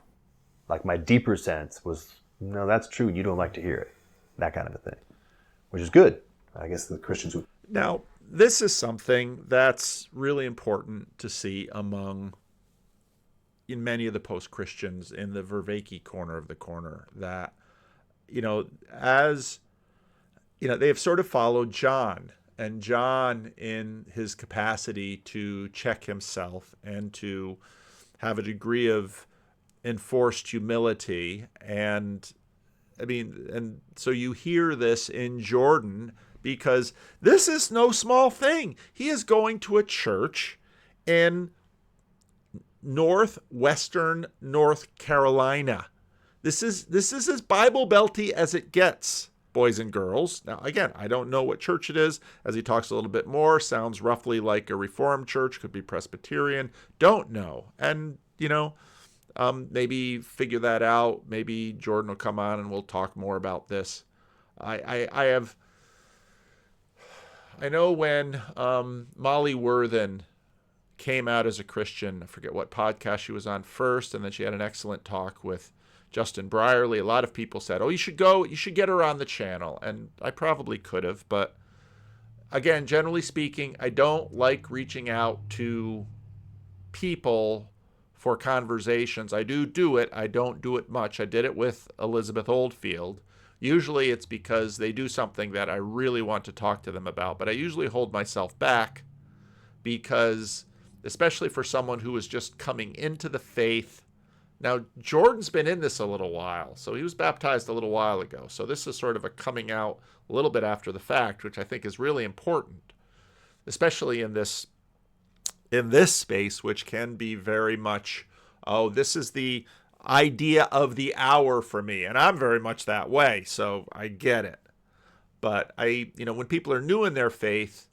Like, my deeper sense was, no, that's true, and you don't like to hear it. That kind of a thing, which is good. I guess the Christians would. Now, this is something that's really important to see in many of the post-Christians in the Vervaeke corner of the corner, that, as, they have sort of followed John, and John in his capacity to check himself and to have a degree of enforced humility. And so you hear this in Jordan, because this is no small thing. He is going to a church in northwestern North Carolina. This is as Bible belty as it gets, boys and girls. Now, again, I don't know what church it is. As he talks a little bit more, sounds roughly like a Reformed church, could be Presbyterian. Don't know. And, maybe figure that out. Maybe Jordan will come on and we'll talk more about this. I know when Molly Worthen came out as a Christian, I forget what podcast she was on first, and then she had an excellent talk with Justin Brierley. A lot of people said, you should get her on the channel. And I probably could have, but again, generally speaking, I don't like reaching out to people for conversations. I do it. I don't do it much. I did it with Elizabeth Oldfield. Usually it's because they do something that I really want to talk to them about, but I usually hold myself back because, especially for someone who is just coming into the faith. Now, Jordan's been in this a little while, so he was baptized a little while ago. So this is sort of a coming out a little bit after the fact, which I think is really important, especially in this space, which can be very much, this is the idea of the hour for me. And I'm very much that way, so I get it. But when people are new in their faith,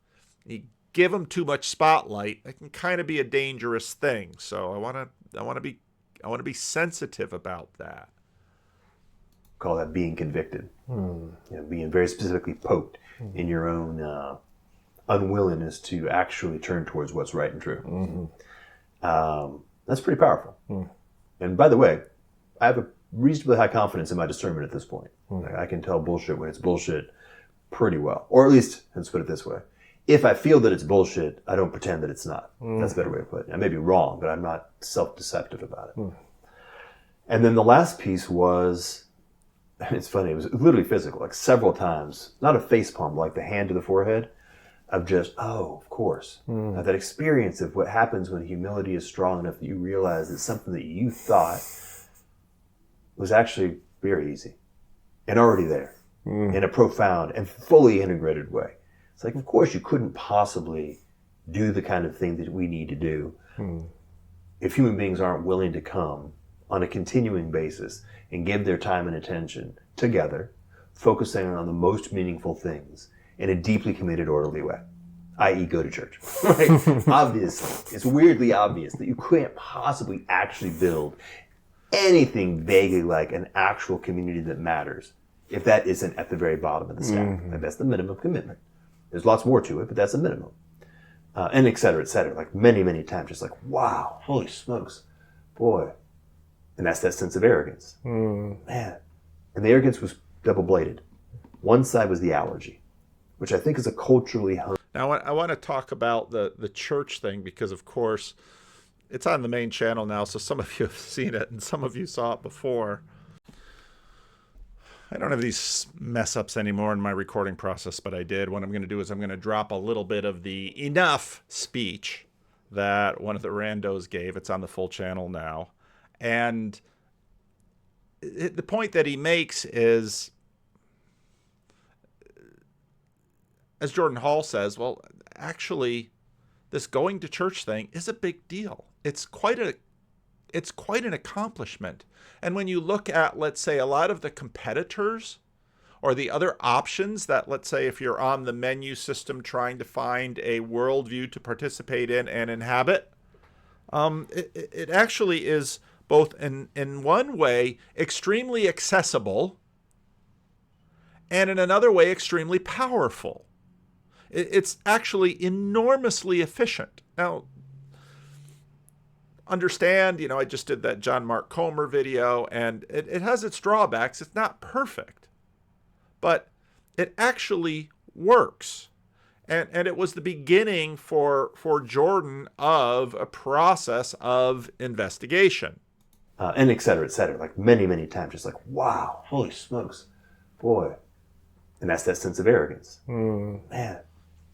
you give them too much spotlight, it can kind of be a dangerous thing. So I want to be sensitive about that. Call that being convicted. Being very specifically poked in your own unwillingness to actually turn towards what's right and true. That's pretty powerful. And by the way, I have a reasonably high confidence in my discernment at this point. Like, I can tell bullshit when it's bullshit pretty well. Or at least, let's put it this way. If I feel that it's bullshit, I don't pretend that it's not. That's a better way of putting it. I may be wrong, but I'm not self-deceptive about it. And then the last piece was, it's funny, it was literally physical, like several times, not a face palm, like the hand to the forehead, of just, of course. That experience of what happens when humility is strong enough that you realize that something that you thought was actually very easy and already there in a profound and fully integrated way. It's like, of course, you couldn't possibly do the kind of thing that we need to do if human beings aren't willing to come on a continuing basis and give their time and attention together, focusing on the most meaningful things in a deeply committed, orderly way, i.e. go to church. Right? Obviously, it's weirdly obvious that you can't possibly actually build anything vaguely like an actual community that matters if that isn't at the very bottom of the stack. Like, that's the minimum commitment. There's lots more to it, but that's a minimum. And et cetera, like many, many times, just like, wow, holy smokes, boy. And that's that sense of arrogance. Man. And the arrogance was double-bladed. One side was the allergy, which I think is a culturally... Now, I want to talk about the church thing because, of course, it's on the main channel now, so some of you have seen it and some of you saw it before. I don't have these mess ups anymore in my recording process, but I did. What I'm going to do is I'm going to drop a little bit of the enough speech that one of the randos gave. It's on the full channel now. And the point that he makes is, as Jordan Hall says, well, actually, this going to church thing is a big deal. It's quite an accomplishment. And when you look at, let's say, a lot of the competitors or the other options that, let's say, if you're on the menu system trying to find a worldview to participate in and inhabit, it actually is both in one way extremely accessible and in another way extremely powerful. It's actually enormously efficient. Now, understand, I just did that John Mark Comer video, and it has its drawbacks. It's not perfect, but it actually works. And it was the beginning for Jordan of a process of investigation. And et cetera, like many, many times, just like, wow, holy smokes, boy. And that's that sense of arrogance. Man.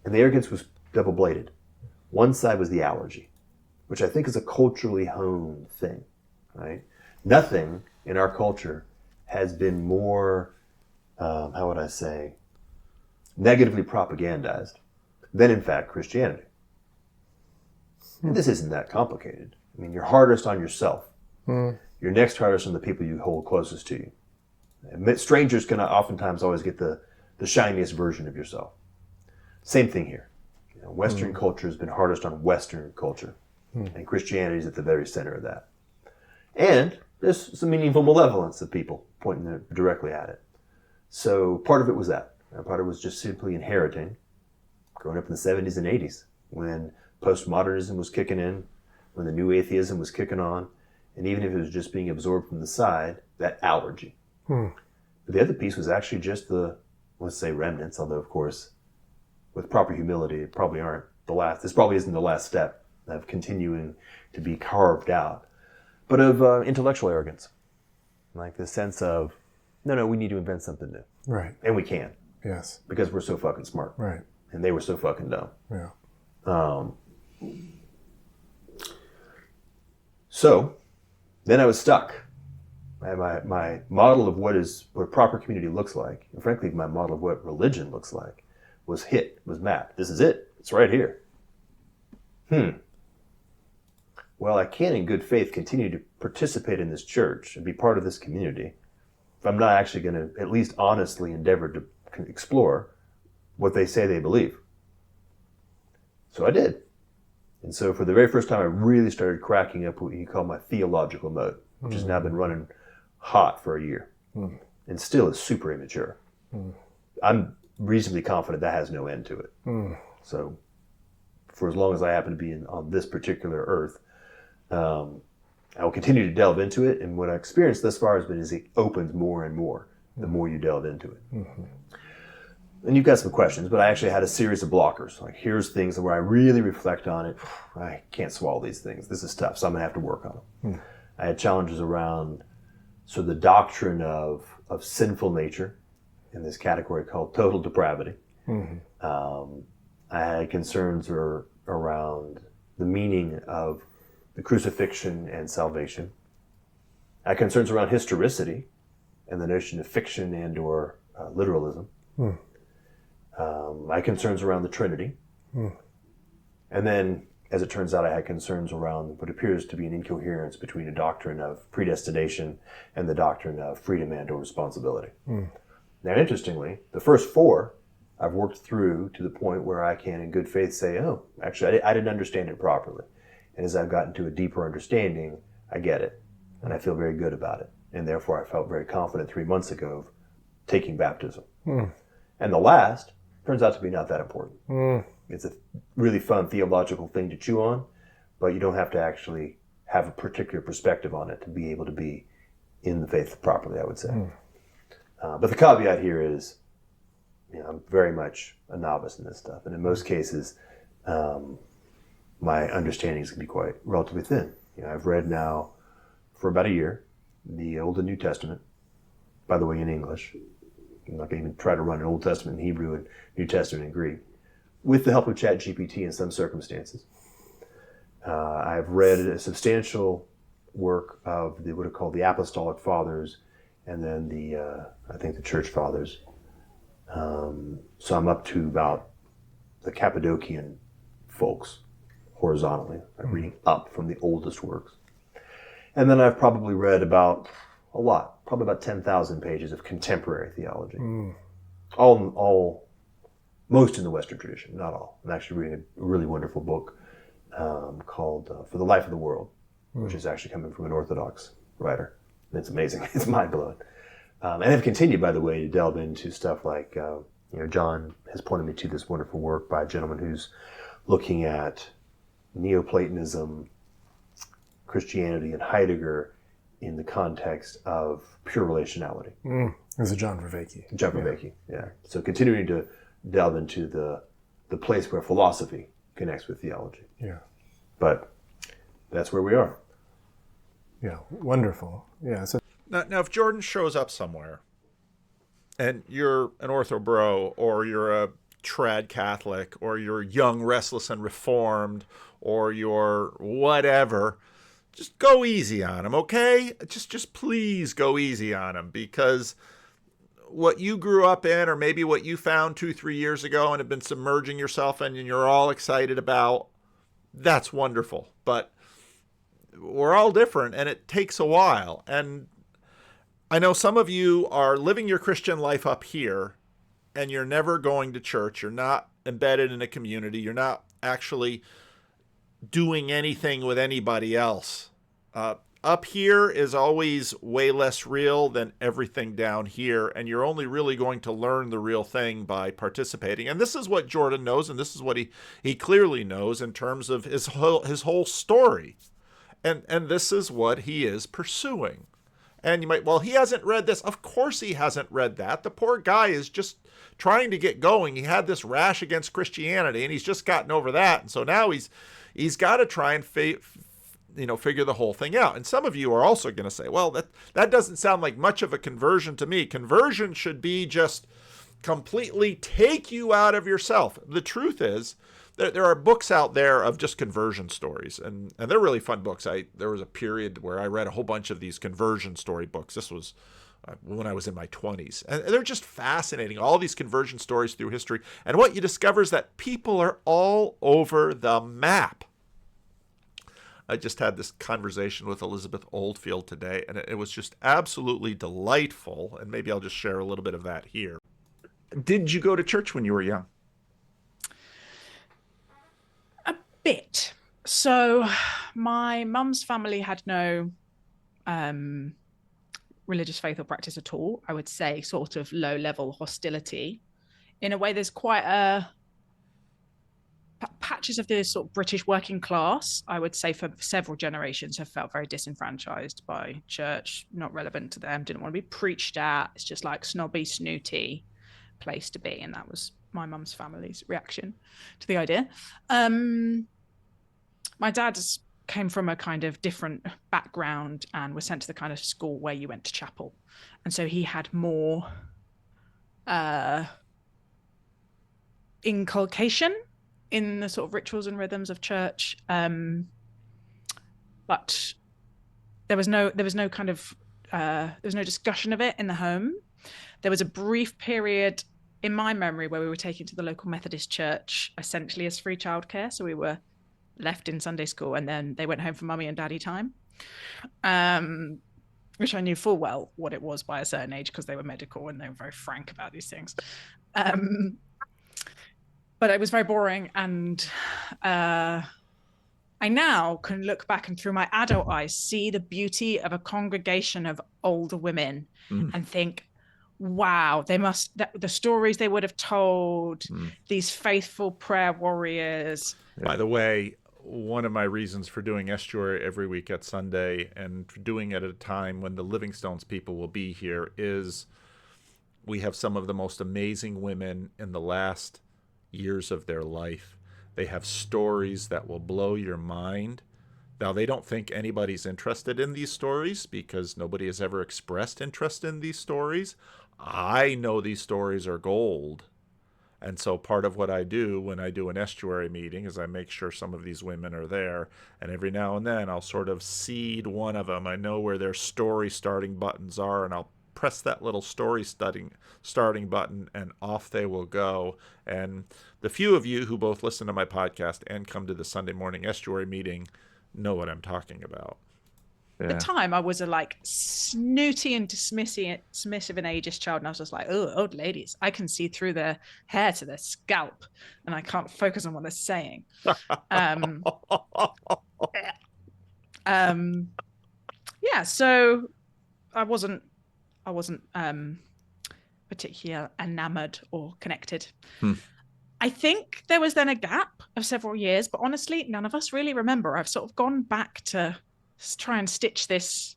And the arrogance was double-bladed. One side was the allergy, which I think is a culturally honed thing, right? Nothing in our culture has been more, how would I say, negatively propagandized than, in fact, Christianity. And this isn't that complicated. I mean, you're hardest on yourself. You're next hardest on the people you hold closest to you. And strangers can oftentimes always get the shiniest version of yourself. Same thing here. Western culture has been hardest on Western culture. And Christianity is at the very center of that. And there's some meaningful malevolence of people pointing directly at it. So part of it was that. Part of it was just simply inheriting, growing up in the 70s and 80s, when postmodernism was kicking in, when the new atheism was kicking on, and even if it was just being absorbed from the side, that allergy. But the other piece was actually just the, let's say, remnants, although, of course, with proper humility, it probably aren't the last. This probably isn't the last step of continuing to be carved out, but of intellectual arrogance. Like the sense of, no, we need to invent something new. Right. And we can. Yes. Because we're so fucking smart. Right. And they were so fucking dumb. Yeah. So then I was stuck. My model of what proper community looks like, and frankly, my model of what religion looks like, was mapped. This is it. It's right here. Well, I can in good faith continue to participate in this church and be part of this community if I'm not actually going to at least honestly endeavor to explore what they say they believe. So I did. And so for the very first time, I really started cracking up what you call my theological mode, which has now been running hot for a year and still is super immature. I'm reasonably confident that has no end to it. So for as long as I happen to be on this particular earth, I will continue to delve into it. And what I experienced thus far has been is it opens more and more the more you delve into it. And you've got some questions, but I actually had a series of blockers. Like, here's things where I really reflect on it. I can't swallow these things. This is tough, so I'm going to have to work on them. I had challenges around the doctrine of sinful nature in this category called total depravity. I had concerns around the meaning of the crucifixion and salvation. I had concerns around historicity and the notion of fiction and or literalism. I had concerns around the Trinity. And then, as it turns out, I had concerns around what appears to be an incoherence between a doctrine of predestination and the doctrine of freedom and or responsibility. Now, interestingly, the first four I've worked through to the point where I can in good faith say, oh, actually, I didn't understand it properly. And as I've gotten to a deeper understanding, I get it. And I feel very good about it. And therefore, I felt very confident 3 months ago of taking baptism. And the last turns out to be not that important. It's a really fun theological thing to chew on, but you don't have to actually have a particular perspective on it to be able to be in the faith properly, I would say. But the caveat here is, I'm very much a novice in this stuff. And in most cases, my understanding is going to be quite relatively thin. I've read now for about a year the Old and New Testament, by the way, in English. I'm not going to even try to run an Old Testament in Hebrew and New Testament in Greek, with the help of ChatGPT in some circumstances. I've read a substantial work of what are called the Apostolic Fathers, and then I think the Church Fathers. So I'm up to about the Cappadocian folks horizontally. I'm reading up from the oldest works. And then I've probably read probably about 10,000 pages of contemporary theology. Most in the Western tradition, not all. I'm actually reading a really wonderful book called For the Life of the World, which is actually coming from an Orthodox writer. And it's amazing. It's mind-blowing. And I've continued, by the way, to delve into stuff like, John has pointed me to this wonderful work by a gentleman who's looking at Neoplatonism, Christianity, and Heidegger in the context of pure relationality. This is John Vervaeke. John Vervaeke, yeah. So continuing to delve into the place where philosophy connects with theology. Yeah. But that's where we are. Yeah, wonderful. Yeah. So Now, if Jordan shows up somewhere and you're an ortho bro, or you're a trad Catholic, or you're young, restless, and reformed, or you're whatever, just go easy on him, okay? Just please go easy on him, because what you grew up in, or maybe what you found 2-3 years ago and have been submerging yourself in and you're all excited about, that's wonderful. But we're all different, and it takes a while. And I know some of you are living your Christian life up here, and you're never going to church. You're not embedded in a community. You're not actually doing anything with anybody else. Up here is always way less real than everything down here, and you're only really going to learn the real thing by participating. And this is what Jordan knows, and this is what he clearly knows in terms of his whole story. And this is what he is pursuing. And you might, well, he hasn't read this. Of course he hasn't read that. The poor guy is just trying to get going. He had this rash against Christianity, and he's just gotten over that. And so now he's got to try and figure the whole thing out. And some of you are also going to say, well, that doesn't sound like much of a conversion to me. Conversion should be just completely take you out of yourself. The truth is, there are books out there of just conversion stories, and they're really fun books. There was a period where I read a whole bunch of these conversion story books. This was when I was in my 20s. And they're just fascinating, all these conversion stories through history. And what you discover is that people are all over the map. I just had this conversation with Elizabeth Oldfield today, and it was just absolutely delightful. And maybe I'll just share a little bit of that here. Did you go to church when you were young? Bit. So my mum's family had no religious faith or practice at all. I would say sort of low level hostility. In a way, there's quite patches of the sort of British working class, I would say, for several generations have felt very disenfranchised by church, not relevant to them, didn't want to be preached at. It's just like snobby, snooty place to be. And that was my mum's family's reaction to the idea. My dad came from a kind of different background and was sent to the kind of school where you went to chapel. And so he had more inculcation in the sort of rituals and rhythms of church. But there was no kind of, there was no discussion of it in the home. There was a brief period in my memory where we were taken to the local Methodist church, essentially as free childcare. So we were left in Sunday school, and then they went home for mummy and daddy time, which I knew full well what it was by a certain age because they were medical and they were very frank about these things. But it was very boring, and I now can look back and through my adult eyes see the beauty of a congregation of older women and think, wow, the stories they would have told, these faithful prayer warriors. By the way, one of my reasons for doing Estuary every week at Sunday and for doing it at a time when the Livingstone's people will be here is we have some of the most amazing women in the last years of their life. They have stories that will blow your mind. Now, they don't think anybody's interested in these stories because nobody has ever expressed interest in these stories. I know these stories are gold. And so part of what I do when I do an estuary meeting is I make sure some of these women are there. And every now and then I'll sort of seed one of them. I know where their story starting buttons are, and I'll press that little story starting button, and off they will go. And the few of you who both listen to my podcast and come to the Sunday morning estuary meeting know what I'm talking about. At the time, I was a like snooty and dismissive and ageist child, and I was just like, "Oh, old ladies! I can see through their hair to their scalp, and I can't focus on what they're saying." Yeah, so I wasn't particularly enamored or connected. I think there was then a gap of several years, but honestly, none of us really remember. I've sort of gone back to try and stitch this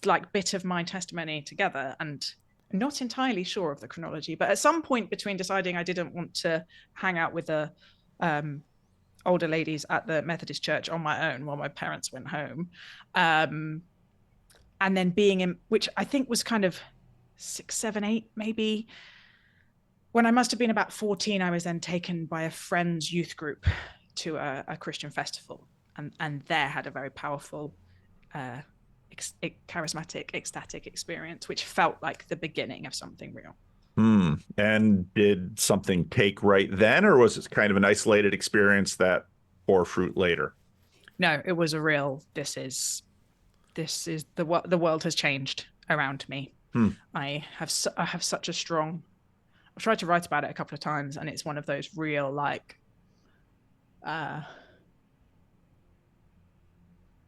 like bit of my testimony together, and I'm not entirely sure of the chronology, but at some point between deciding I didn't want to hang out with the older ladies at the Methodist church on my own while my parents went home, and then being in, which I think was kind of 6, 7, 8 maybe, when I must have been about 14, I was then taken by a friend's youth group to a Christian festival, and there had a very powerful, charismatic, ecstatic experience, which felt like the beginning of something real. And did something take right then, or was it kind of an isolated experience that bore fruit later? No, it was a real, this is the world has changed around me. I have such a strong, I've tried to write about it a couple of times, and it's one of those real like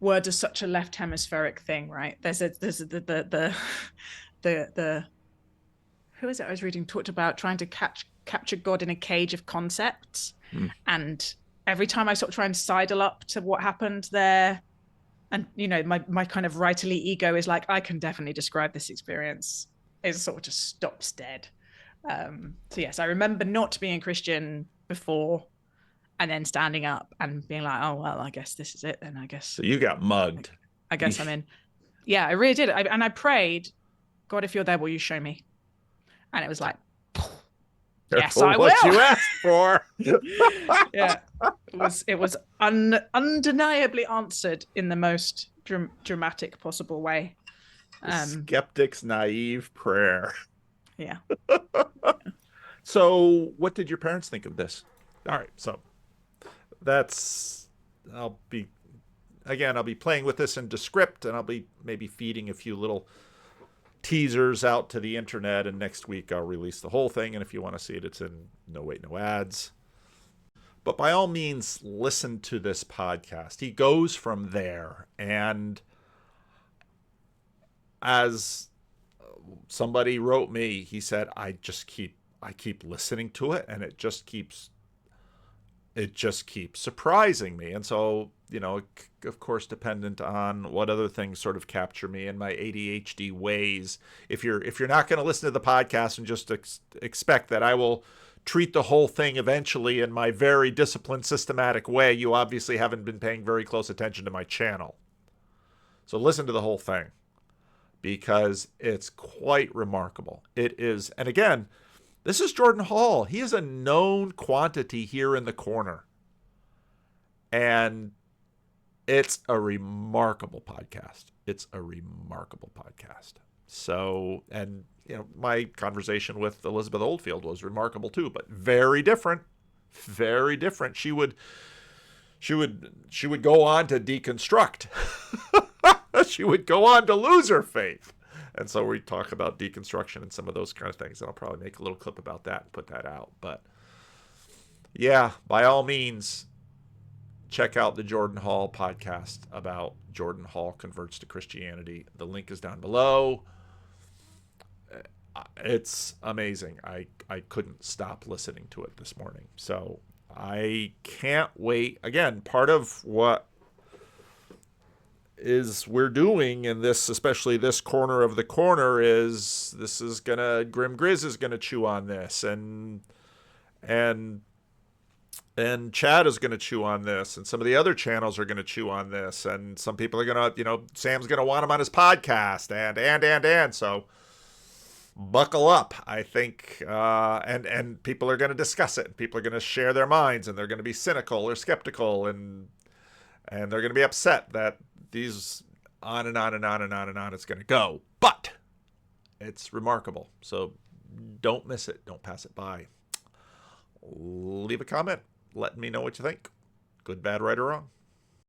words are such a left hemispheric thing, right? There's the who is it I was reading talked about trying to capture God in a cage of concepts, and every time I sort of try and sidle up to what happened there, and you know, my kind of writerly ego is like, I can definitely describe this experience, it sort of just stops dead. So yes, I remember not being a Christian before, and then standing up and being like, oh, well, I guess this is it then, I guess. So you got mugged. I guess I'm in. Yeah, I really did. And I prayed, God, if you're there, will you show me? And it was like, yes, I will. What you asked for. Yeah, it was undeniably answered in the most dramatic possible way. Skeptic's naive prayer. Yeah. So what did your parents think of this? All right, so I'll be playing with this in Descript, and I'll be maybe feeding a few little teasers out to the internet, and next week I'll release the whole thing, and if you want to see it, it's in no ads. But by all means, listen to this podcast. He goes from there, and as somebody wrote me, he said, I keep listening to it, and it just keeps surprising me. And so, you know, of course, dependent on what other things sort of capture me in my ADHD ways. If you're not going to listen to the podcast and just expect that I will treat the whole thing eventually in my very disciplined, systematic way, you obviously haven't been paying very close attention to my channel. So listen to the whole thing, because it's quite remarkable. It is, and again, this is Jordan Hall. He is a known quantity here in the corner. And it's a remarkable podcast. So, and you know, my conversation with Elizabeth Oldfield was remarkable too, but very different. Very different. She would go on to deconstruct. She would go on to lose her faith. And so we talk about deconstruction and some of those kind of things. And I'll probably make a little clip about that and put that out. But yeah, by all means, check out the Jordan Hall podcast about Jordan Hall converts to Christianity. The link is down below. It's amazing. I couldn't stop listening to it this morning. So I can't wait. Again, part of what is we're doing in this, especially this corner of the corner, is Grim Grizz is gonna chew on this, and And Chad is going to chew on this, and some of the other channels are going to chew on this, and some people are going to, Sam's going to want him on his podcast, and. So buckle up, I think, and people are going to discuss it. People are going to share their minds, and they're going to be cynical or skeptical, and they're going to be upset that these on and on and on and on and on it's going to go. But it's remarkable, so don't miss it. Don't pass it by. Leave a comment. Let me know what you think. Good, bad, right, or wrong.